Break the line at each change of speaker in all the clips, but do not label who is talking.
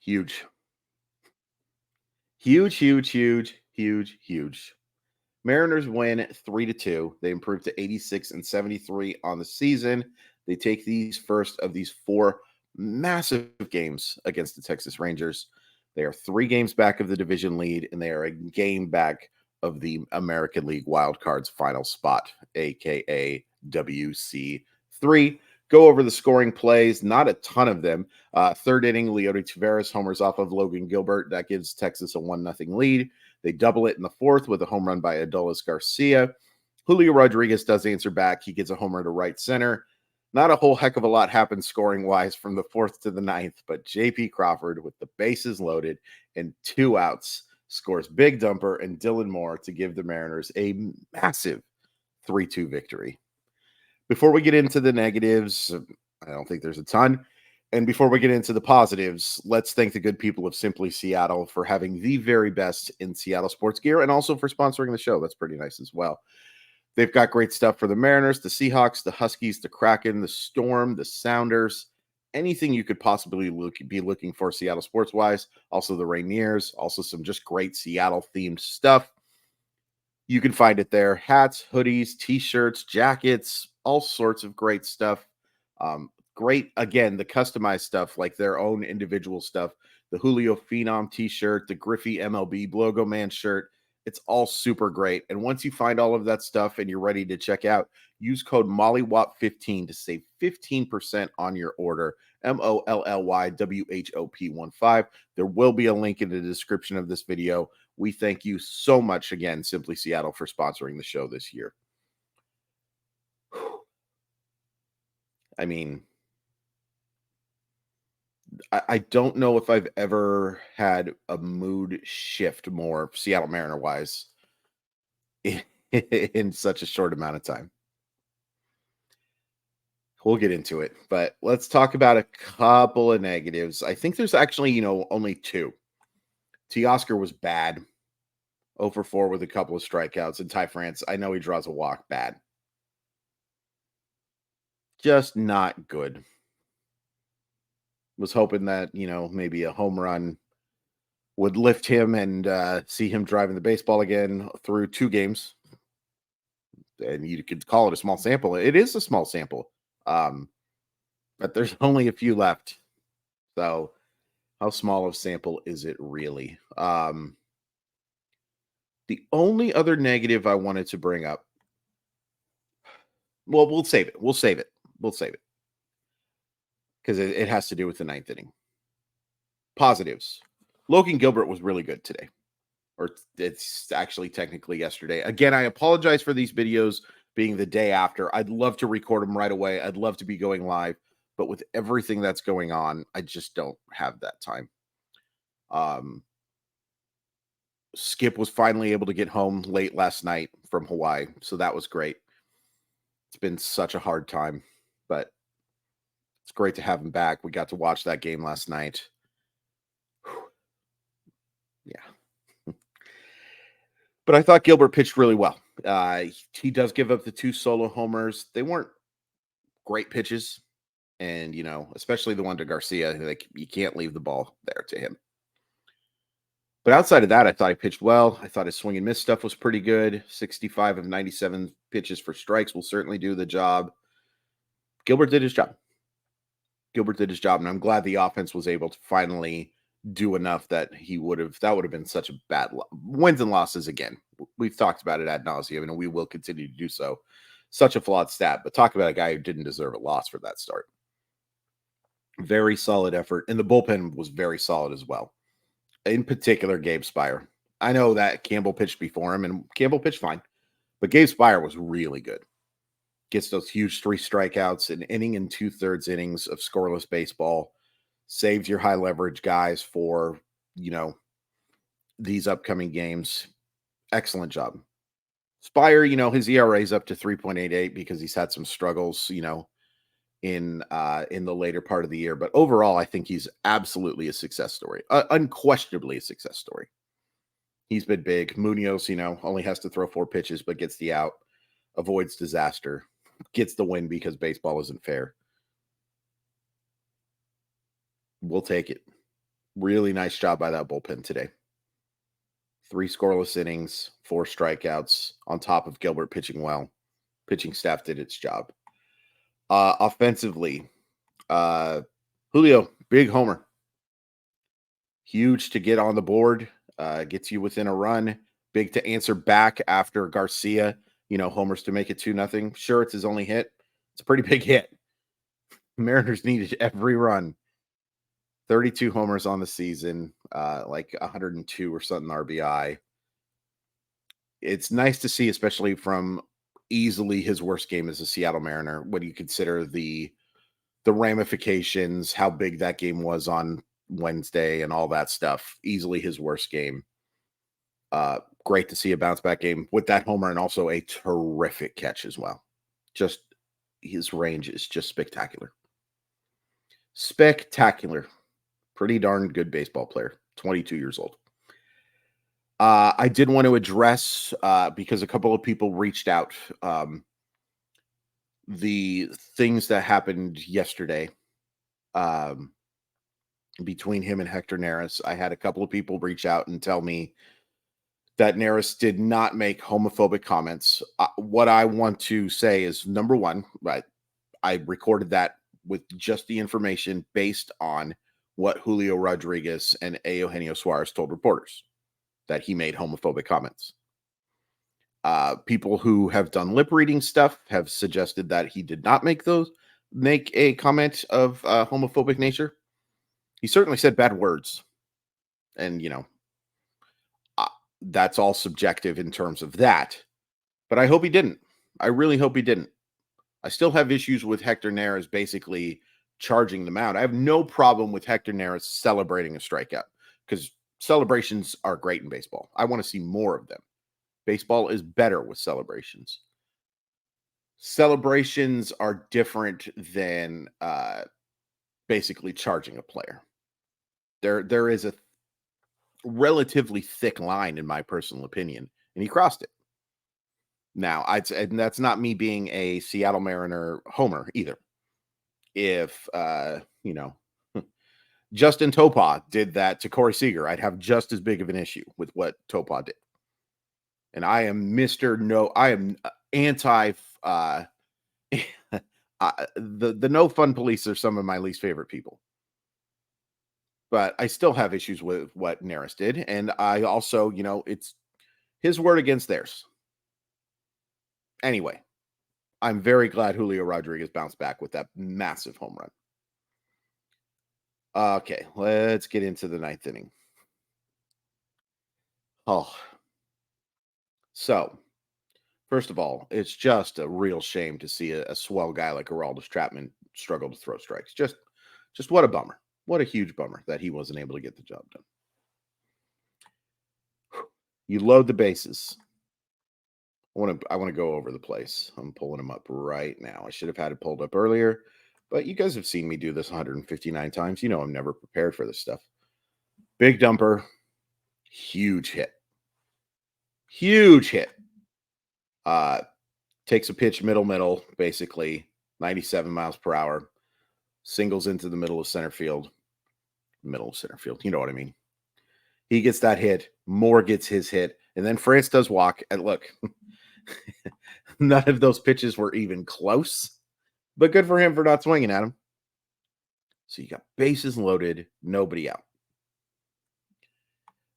Huge. Huge, huge, huge, huge, huge. Mariners win 3-2. They improve to 86 and 73 on the season. They take these first of these four massive games against the Texas Rangers. They are 3 games back of the division lead, and they are a game back of the American League Wild Cards final spot, aka WC3. Go over the scoring plays, not a ton of them. Third inning, Leody Taveras homers off of Logan Gilbert. That gives Texas a 1-0 lead. They double it in the fourth with a home run by Adolis Garcia. Julio Rodriguez does answer back. He gets a homer to right center. Not a whole heck of a lot happens scoring-wise from the fourth to the ninth, but JP Crawford, with the bases loaded and 2 outs, scores big dumper and Dylan Moore to give the Mariners a massive 3-2 victory. Before we get into the negatives, I don't think there's a ton. And before we get into the positives, let's thank the good people of Simply Seattle for having the very best in Seattle sports gear and also for sponsoring the show. That's pretty nice as well. They've got great stuff for the Mariners, the Seahawks, the Huskies, the Kraken, the Storm, the Sounders, anything you could possibly be looking for Seattle sports-wise. Also the Rainiers, also some just great Seattle-themed stuff. You can find it there. Hats, hoodies, T-shirts, jackets, all sorts of great stuff. Great, again, the customized stuff, like their own individual stuff. The Julio Phenom T-shirt, the Griffey MLB Logo Man shirt. It's all super great. And once you find all of that stuff and you're ready to check out, use code MOLLYWOP15 to save 15% on your order. MOLLYWHOP15. There will be a link in the description of this video. We thank you so much again, Simply Seattle, for sponsoring the show this year. I mean, I don't know if I've ever had a mood shift more Seattle Mariner wise in such a short amount of time. We'll get into it, but let's talk about a couple of negatives. I think there's actually, only 2. Teoscar was bad, 0 for 4 with a couple of strikeouts, and Ty France, I know he draws a walk, bad. Just not good. Was hoping that, maybe a home run would lift him and see him driving the baseball again through 2 games. And you could call it a small sample. It is a small sample. But there's only a few left. So how small of a sample is it really? The only other negative I wanted to bring up. Well, we'll save it. We'll save it. Because it has to do with the 9th inning. Positives. Logan Gilbert was really good today. Or it's actually technically yesterday. Again, I apologize for these videos being the day after. I'd love to record them right away. I'd love to be going live. But with everything that's going on, I just don't have that time. Skip was finally able to get home late last night from Hawaii. So that was great. It's been such a hard time. But it's great to have him back. We got to watch that game last night. Yeah. But I thought Gilbert pitched really well. He does give up the 2 solo homers. They weren't great pitches. And, especially the one to Garcia, like you can't leave the ball there to him. But outside of that, I thought he pitched well. I thought his swing and miss stuff was pretty good. 65 of 97 pitches for strikes will certainly do the job. Gilbert did his job. And I'm glad the offense was able to finally do enough that that would have been such a bad wins and losses again. We've talked about it ad nauseum, and we will continue to do so. Such a flawed stat, but talk about a guy who didn't deserve a loss for that start. Very solid effort, and the bullpen was very solid as well. In particular, Gabe Speier. I know that Campbell pitched before him, and Campbell pitched fine, but Gabe Speier was really good. Gets those huge 3 strikeouts, an inning and 2/3 innings of scoreless baseball. Saves your high leverage guys for, these upcoming games. Excellent job. Speier, his ERA is up to 3.88 because he's had some struggles, in the later part of the year. But overall, I think he's absolutely a success story. Unquestionably a success story. He's been big. Munoz, only has to throw 4 pitches, but gets the out, avoids disaster, gets the win because baseball isn't fair. We'll take it. Really nice job by that bullpen today. 3 scoreless innings, 4 strikeouts on top of Gilbert pitching well. Pitching staff did its job. Offensively, Julio, big homer. Huge to get on the board, gets you within a run. Big to answer back after Garcia, homers to make it 2-0. Sure, it's his only hit. It's a pretty big hit. Mariners needed every run. 32 homers on the season, like 102 or something RBI. It's nice to see, especially from easily his worst game as a Seattle Mariner, when you consider the ramifications, how big that game was on Wednesday and all that stuff. Easily his worst game. Great to see a bounce back game with that homer and also a terrific catch as well. Just his range is just spectacular. Spectacular. Pretty darn good baseball player. 22 years old. I did want to address, because a couple of people reached out, the things that happened yesterday between him and Hector Neris. I had a couple of people reach out and tell me that Neris did not make homophobic comments. What I want to say is, number one, right, I recorded that with just the information based on what Julio Rodriguez and Eugenio Suarez told reporters, that he made homophobic comments. People who have done lip reading stuff have suggested that he did not make a comment of homophobic nature. He certainly said bad words, and that's all subjective in terms of that. But I hope he didn't. I really hope he didn't. I still have issues with Hector Neris basically charging them out. I have no problem with Hector Neris celebrating a strikeout, because celebrations are great in baseball. I want to see more of them. Baseball is better with celebrations. Celebrations are different than basically charging a player. There is a relatively thick line, in my personal opinion, and he crossed it. Now, and that's not me being a Seattle Mariner homer either. If Justin Topa did that to Corey Seager, I'd have just as big of an issue with what Topa did. And I am Mr. No, I am anti the no fun police are some of my least favorite people. But I still have issues with what Neris did. And I also, it's his word against theirs. Anyway, I'm very glad Julio Rodriguez bounced back with that massive home run. Okay, let's get into the ninth inning. Oh, so first of all, it's just a real shame to see a swell guy like Aroldis Chapman struggle to throw strikes. Just what a bummer. What a huge bummer that he wasn't able to get the job done. You load the bases. I want to go over the place. I'm pulling them up right now. I should have had it pulled up earlier, but you guys have seen me do this 159 times. I'm never prepared for this stuff. Big dumper, huge hit. Huge hit. Takes a pitch middle, basically 97 miles per hour. Singles into the middle of center field. Middle of center field. You know what I mean? He gets that hit. Moore gets his hit. And then France does walk. And look, none of those pitches were even close. But good for him for not swinging at him. So you got bases loaded, nobody out.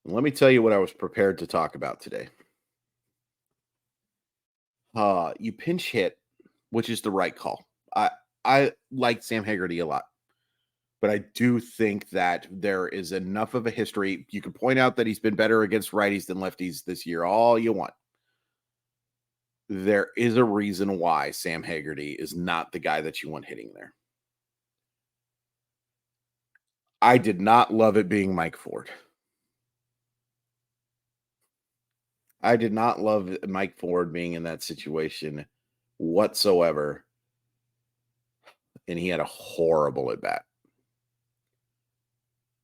And let me tell you what I was prepared to talk about today. You pinch hit, which is the right call. I like Sam Haggerty a lot, but I do think that there is enough of a history. You can point out that he's been better against righties than lefties this year, all you want. There is a reason why Sam Haggerty is not the guy that you want hitting there. I did not love it being Mike Ford. I did not love Mike Ford being in that situation whatsoever. And he had a horrible at bat.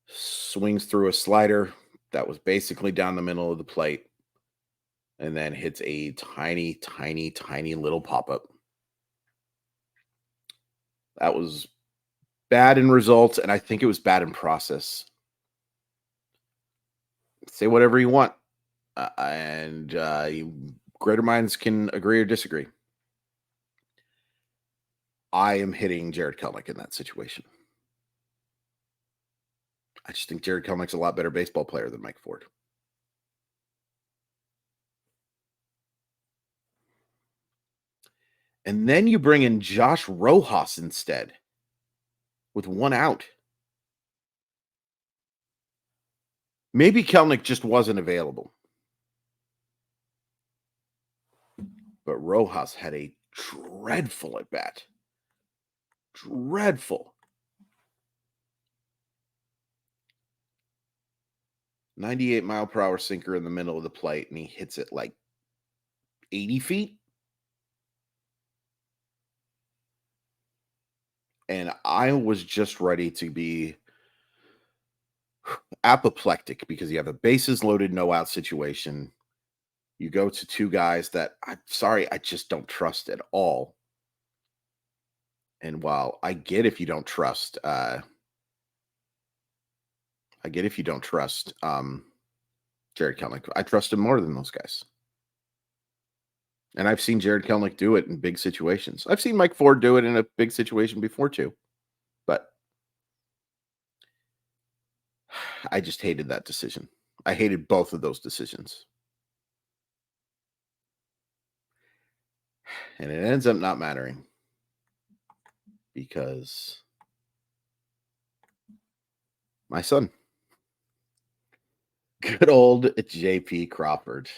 Swings through a slider that was basically down the middle of the plate, and then hits a tiny, tiny, tiny little pop-up. That was bad in results, and I think it was bad in process. Say whatever you want, greater minds can agree or disagree. I am hitting Jared Kelnick in that situation. I just think Jared Kelnick's a lot better baseball player than Mike Ford. And then you bring in Josh Rojas instead with one out. Maybe Kelnick just wasn't available. But Rojas had a dreadful at bat. Dreadful. 98-mile-per-hour sinker in the middle of the plate, and he hits it like 80 feet. And I was just ready to be apoplectic because you have a bases loaded, no out situation. You go to two guys that I'm sorry, I just don't trust at all. And while I get if you don't trust, Jared Kelnick, I trust him more than those guys. And I've seen Jared Kelnick do it in big situations. I've seen Mike Ford do it in a big situation before too. But I just hated that decision. I hated both of those decisions. And it ends up not mattering because my son, good old JP Crawford.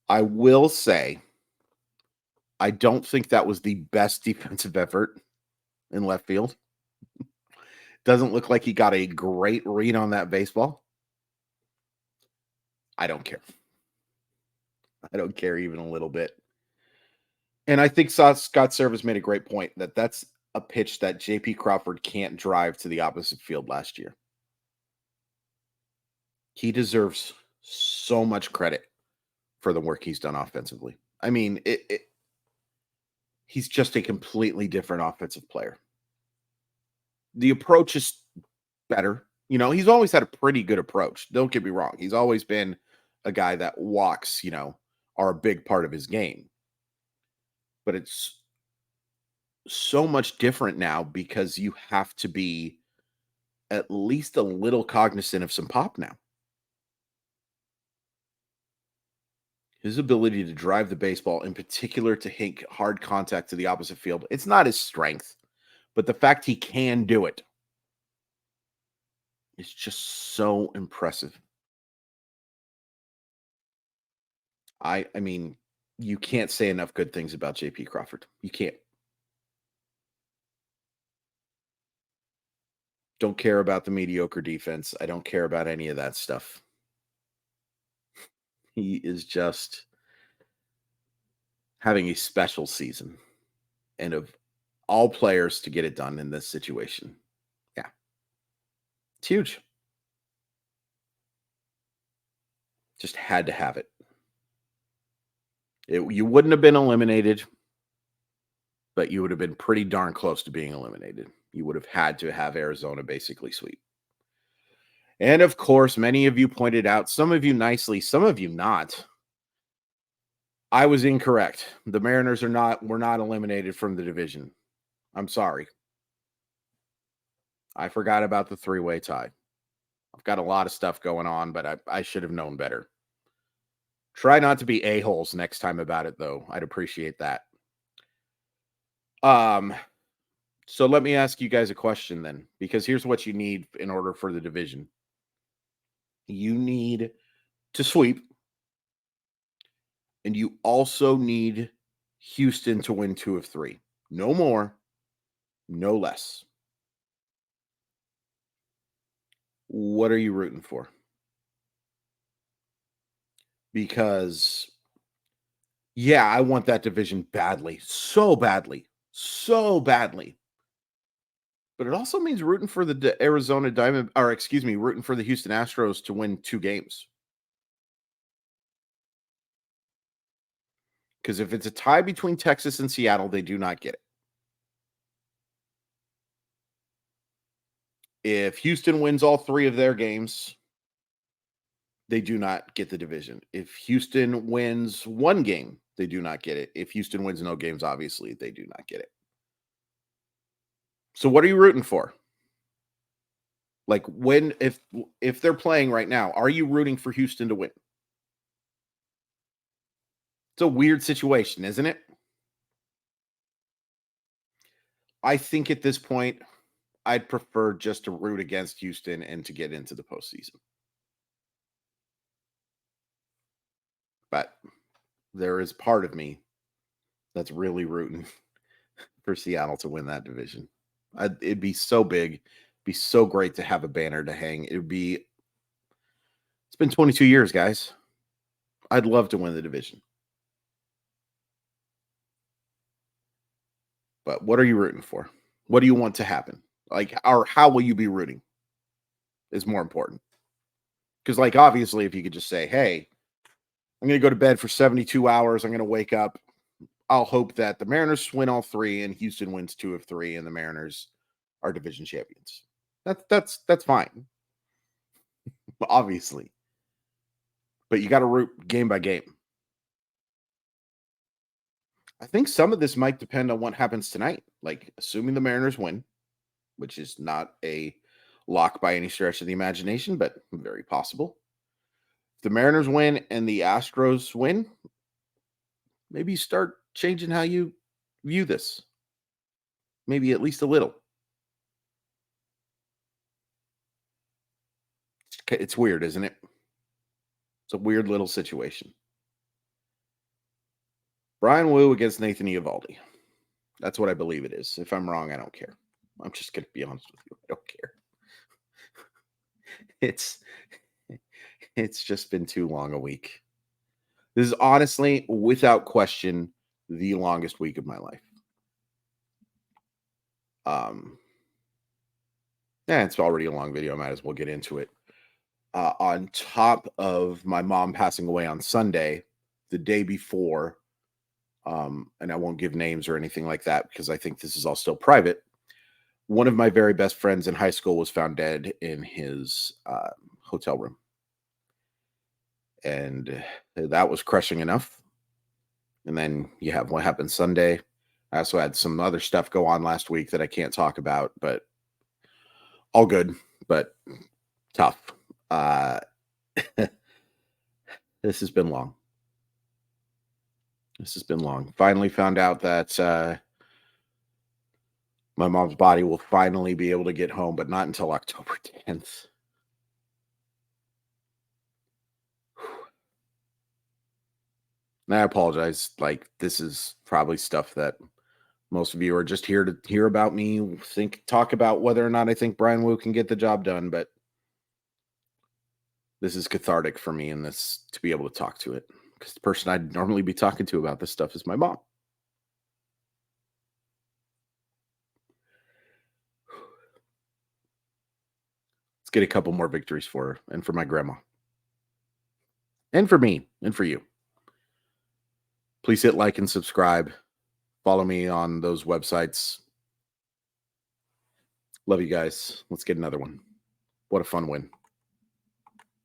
I will say, I don't think that was the best defensive effort in left field. Doesn't look like he got a great read on that baseball. I don't care. I don't care even a little bit. And I think Scott Service made a great point that that's a pitch that JP Crawford can't drive to the opposite field last year. He deserves so much credit for the work he's done offensively. I mean, he's just a completely different offensive player. The approach is better. You know, he's always had a pretty good approach. Don't get me wrong. He's always been a guy that walks, are a big part of his game. But it's so much different now because you have to be at least a little cognizant of some pop now. His ability to drive the baseball, in particular to hit hard contact to the opposite field, it's not his strength, but the fact he can do it is just so impressive. I mean, you can't say enough good things about JP Crawford. You can't. Don't care about the mediocre defense. I don't care about any of that stuff. He is just having a special season. And of all players to get it done in this situation, yeah, it's huge. Just had to have it. You wouldn't have been eliminated, but you would have been pretty darn close to being eliminated. You would have had to have Arizona basically sweep. And of course, many of you pointed out, some of you nicely, some of you not. I was incorrect. The Mariners were not eliminated from the division. I'm sorry. I forgot about the three-way tie. I've got a lot of stuff going on, but I should have known better. Try not to be a-holes next time about it, though. I'd appreciate that. So let me ask you guys a question then, because here's what you need in order for the division. You need to sweep, and you also need Houston to win 2 of 3. No more, no less. What are you rooting for? Because, yeah, I want that division badly, so badly, so badly. But it also means rooting for the Arizona rooting for the Houston Astros to win 2 games. Because if it's a tie between Texas and Seattle, they do not get it. If Houston wins all 3 of their games, they do not get the division. If Houston wins 1 game, they do not get it. If Houston wins no games, obviously, they do not get it. So what are you rooting for? Like if they're playing right now, are you rooting for Houston to win? It's a weird situation, isn't it? I think at this point, I'd prefer just to root against Houston and to get into the postseason. But there is part of me that's really rooting for Seattle to win that division. It'd be so big, be so great to have a banner to hang. It's been 22 years, guys. I'd love to win the division. But what are you rooting for? What do you want to happen? Like, or how will you be rooting is more important. Because, like, obviously, if you could just say, hey, I'm going to go to bed for 72 hours, I'm going to wake up. I'll hope that the Mariners win all 3 and Houston wins 2 of 3 and the Mariners are division champions. That's fine. Obviously. But you got to root game by game. I think some of this might depend on what happens tonight. Like, assuming the Mariners win, which is not a lock by any stretch of the imagination, but very possible. If the Mariners win and the Astros win, maybe start changing how you view this. Maybe at least a little. It's weird, isn't it? It's a weird little situation. Brian Wu against Nathan Eovaldi. That's what I believe it is. If I'm wrong, I don't care. I'm just going to be honest with you. I don't care. It's just been too long a week. This is honestly, without question, the longest week of my life. Yeah, it's already a long video. I might as well get into it. On top of my mom passing away on Sunday, the day before, and I won't give names or anything like that because I think this is all still private. One of my very best friends in high school was found dead in his hotel room. And that was crushing enough. And then you have what happened Sunday. I also had some other stuff go on last week that I can't talk about, but all good, but tough. This has been long. Finally found out that my mom's body will finally be able to get home, but not until October 10th. And I apologize. Like, this is probably stuff that most of you are just here to hear about me, talk about whether or not I think Brian Wu can get the job done, but this is cathartic for me in this to be able to talk to it. Because the person I'd normally be talking to about this stuff is my mom. Let's get a couple more victories for her and for my grandma. And for me and for you. Please hit like and subscribe. Follow me on those websites. Love you guys. Let's get another one. What a fun win.